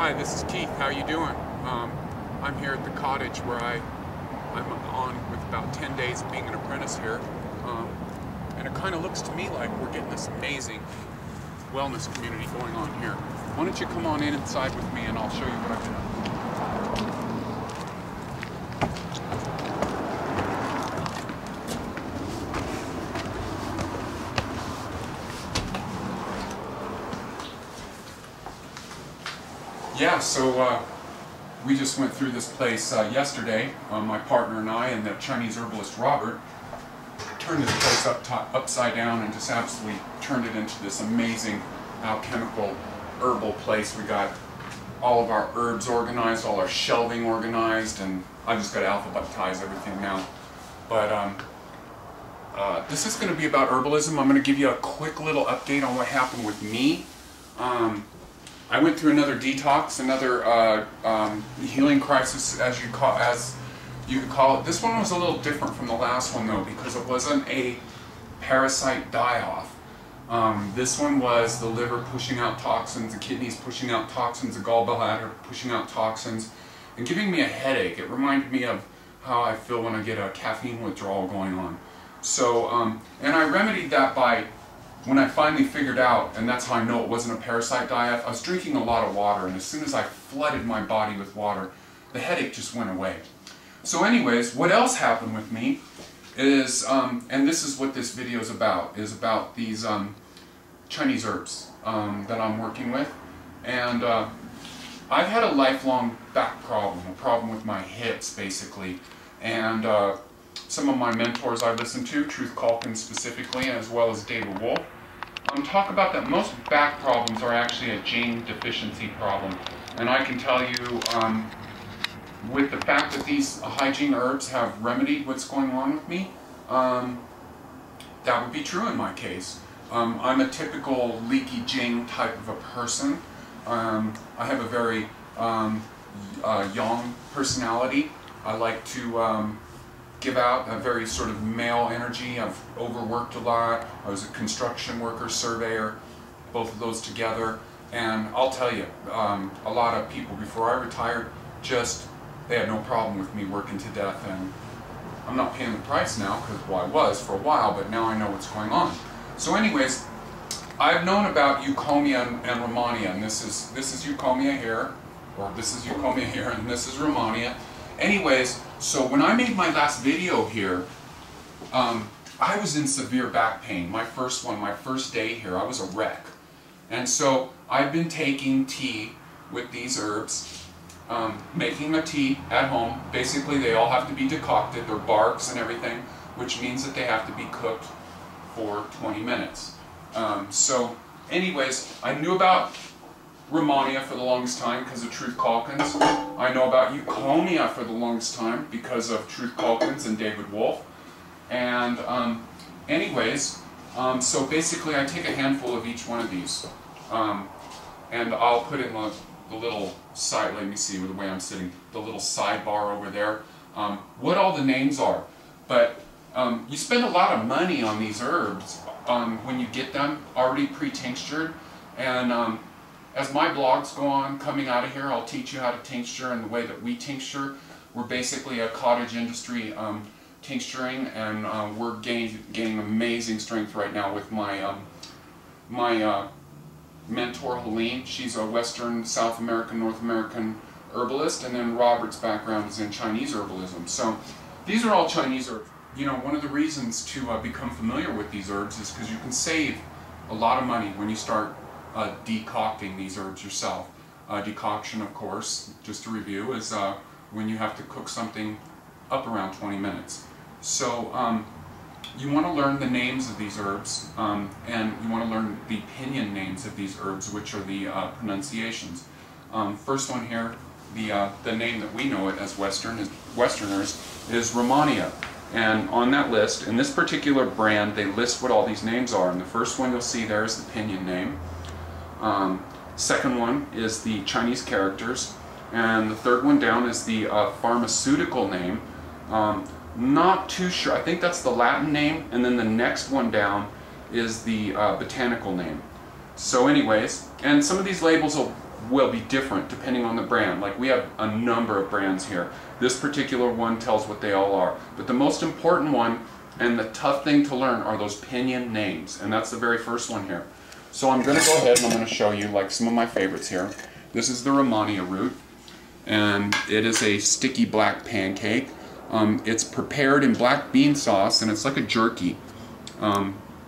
Hi, this is Keith. How you doing? I'm here at the cottage where I'm on with about 10 days of being an apprentice here. And it kind of looks to me like we're getting this amazing wellness community going on here. Why don't you come on in inside with me and I'll show you what I've done. Yeah, so we just went through this place yesterday. My partner and I and the Chinese herbalist Robert turned this place upside down and just absolutely turned it into this amazing alchemical herbal place. We got all of our herbs organized, all our shelving organized, and I just got to alphabetize everything now. But this is going to be about herbalism. I'm going to give you a quick little update on what happened with me. I went through another detox, another healing crisis, as you could call it. This one was a little different from the last one, though, because it wasn't a parasite die-off. This one was the liver pushing out toxins, the kidneys pushing out toxins, the gallbladder pushing out toxins, and giving me a headache. It reminded me of how I feel when I get a caffeine withdrawal going on. So, and I remedied that by, when I finally figured out, and that's how I know it wasn't a parasite diet, I was drinking a lot of water, and as soon as I flooded my body with water, the headache just went away. So anyways, what else happened with me is, and this is what this video is about these Chinese herbs that I'm working with. And I've had a lifelong back problem, a problem with my hips basically. And some of my mentors I listen to, Truth Calkins specifically, as well as David Wolfe, talk about that most back problems are actually a Jing deficiency problem. And I can tell you, with the fact that these hygiene herbs have remedied what's going on with me, that would be true in my case. I'm a typical leaky Jing type of a person. I have a very yang personality. I like to give out a very sort of male energy. I've overworked a lot. I was a construction worker, surveyor, both of those together. And I'll tell you, a lot of people before I retired, they had no problem with me working to death. And I'm not paying the price now, because, well, I was for a while, but now I know what's going on. So anyways, I've known about Eucommia and Rheumania, and this is Eucommia here, or this is Eucommia here, and this is Rheumania. Anyways, so when I made my last video here, I was in severe back pain. My first day here, I was a wreck. And so I've been taking tea with these herbs, making a tea at home. Basically, they all have to be decocted, their barks and everything, which means that they have to be cooked for 20 minutes. So anyways, I knew about Rheumania for the longest time because of Truth Calkins. I know about Eucommia for the longest time because of Truth Calkins and David Wolfe. And anyways, so basically I take a handful of each one of these. And I'll put in the little side, let me see the way I'm sitting, the little sidebar over there, what all the names are. But you spend a lot of money on these herbs when you get them already pre-tinctured. And as my blogs go on coming out of here, I'll teach you how to tincture and the way that we tincture. We're basically a cottage industry tincturing, and we're gaining amazing strength right now with my my mentor Helene. She's a Western, South American, North American herbalist, and then Robert's background is in Chinese herbalism. So these are all Chinese herbs. You know, one of the reasons to become familiar with these herbs is because you can save a lot of money when you start decocting these herbs yourself. Decoction, of course, just to review, is when you have to cook something up around 20 minutes. So you want to learn the names of these herbs, and you want to learn the pinyin names of these herbs, which are the pronunciations. First one here, the name that we know it as Westerners, is Rheumania. And on that list, in this particular brand, they list what all these names are. And the first one you'll see there is the pinyin name. Second one is the Chinese characters. And the third one down is the pharmaceutical name. Not too sure. I think that's the Latin name. And then the next one down is the botanical name. So anyways, and some of these labels will will be different depending on the brand. Like we have a number of brands here. This particular one tells what they all are. But the most important one and the tough thing to learn are those pinyin names. And that's the very first one here. So I'm going to go ahead and I'm going to show you like some of my favorites here. This is the Rheumania root. And it is a sticky black pancake. It's prepared in black bean sauce and it's like a jerky.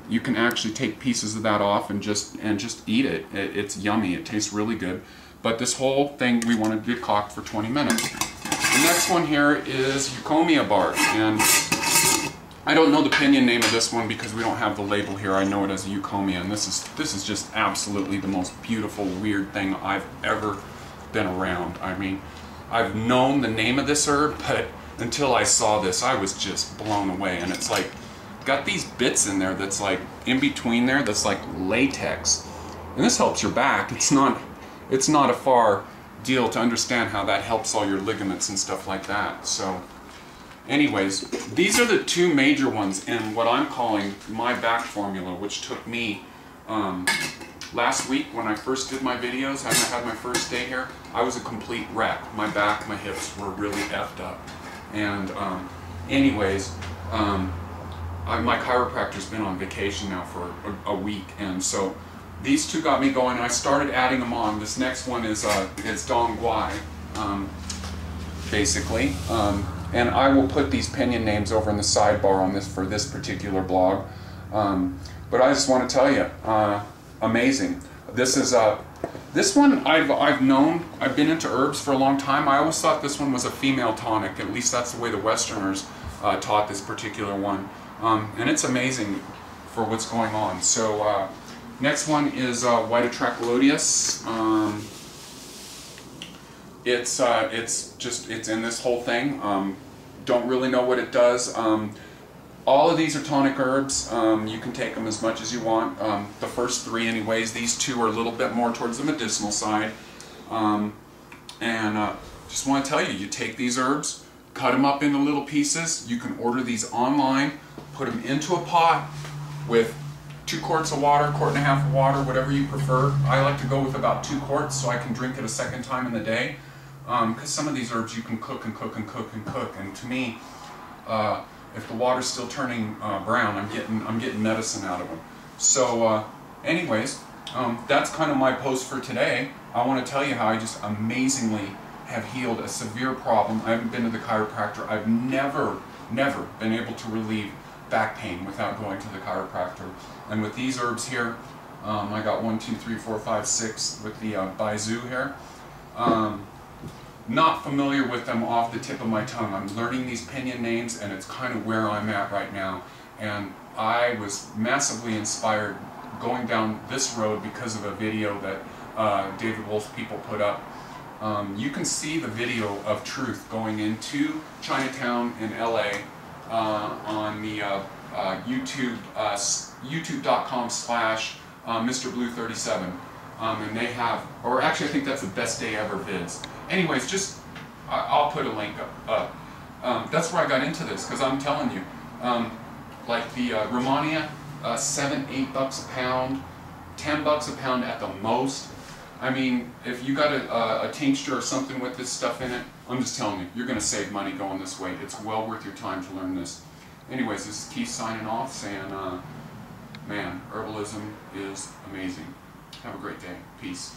You can actually take pieces of that off and just eat it. It's yummy. It tastes really good. But this whole thing we want to decoct for 20 minutes. The next one here is Eucommia bark, and I don't know the pinyin name of this one because we don't have the label here. I know it as Eucommia, and this is just absolutely the most beautiful, weird thing I've ever been around. I mean, I've known the name of this herb, but until I saw this, I was just blown away. And it's like got these bits in there that's like in between there that's like latex, and this helps your back. It's not a far deal to understand how that helps all your ligaments and stuff like that. So anyways, these are the two major ones in what I'm calling my back formula, which took me last week when I first did my videos. I had my first day here. I was a complete wreck. My back, my hips were really effed up. And anyways, my chiropractor's been on vacation now for a week, and so these two got me going. I started adding them on. This next one is Dong Guai, basically. And I will put these pinyin names over in the sidebar on this for this particular blog. But I just want to tell you, amazing. This is this one I've known. I've been into herbs for a long time. I always thought this one was a female tonic. At least that's the way the Westerners taught this particular one. And it's amazing for what's going on. So next one is White Atraclodius. It's in this whole thing. Don't really know what it does. All of these are tonic herbs. You can take them as much as you want. The first three anyways. These two are a little bit more towards the medicinal side. Just want to tell you, you take these herbs, cut them up into little pieces. You can order these online, put them into a pot with 2 quarts of water, 1.5 quarts of water, whatever you prefer. I like to go with about 2 quarts so I can drink it a second time in the day. Because some of these herbs you can cook and cook and cook and cook, and to me, if the water's still turning brown, I'm getting medicine out of them. So, anyways, that's kind of my post for today. I want to tell you how I just amazingly have healed a severe problem. I haven't been to the chiropractor. I've never been able to relieve back pain without going to the chiropractor. And with these herbs here, I got 1, 2, 3, 4, 5, 6 with the Baizu here. Not familiar with them off the tip of my tongue. I'm learning these pinyin names, and it's kind of where I'm at right now. And I was massively inspired going down this road because of a video that David Wolfe people put up. You can see the video of Truth going into Chinatown in LA on the YouTube, youtube.com/MrBlue37. And they have, or actually I think that's the Best Day Ever vids. Anyways, I'll put a link up. That's where I got into this, because I'm telling you, like the Rheumania, $7, $8 a pound, $10 a pound at the most. I mean, if you got a tincture or something with this stuff in it, I'm just telling you, you're going to save money going this way. It's well worth your time to learn this. Anyways, this is Keith signing off, saying, man, herbalism is amazing. Have a great day. Peace.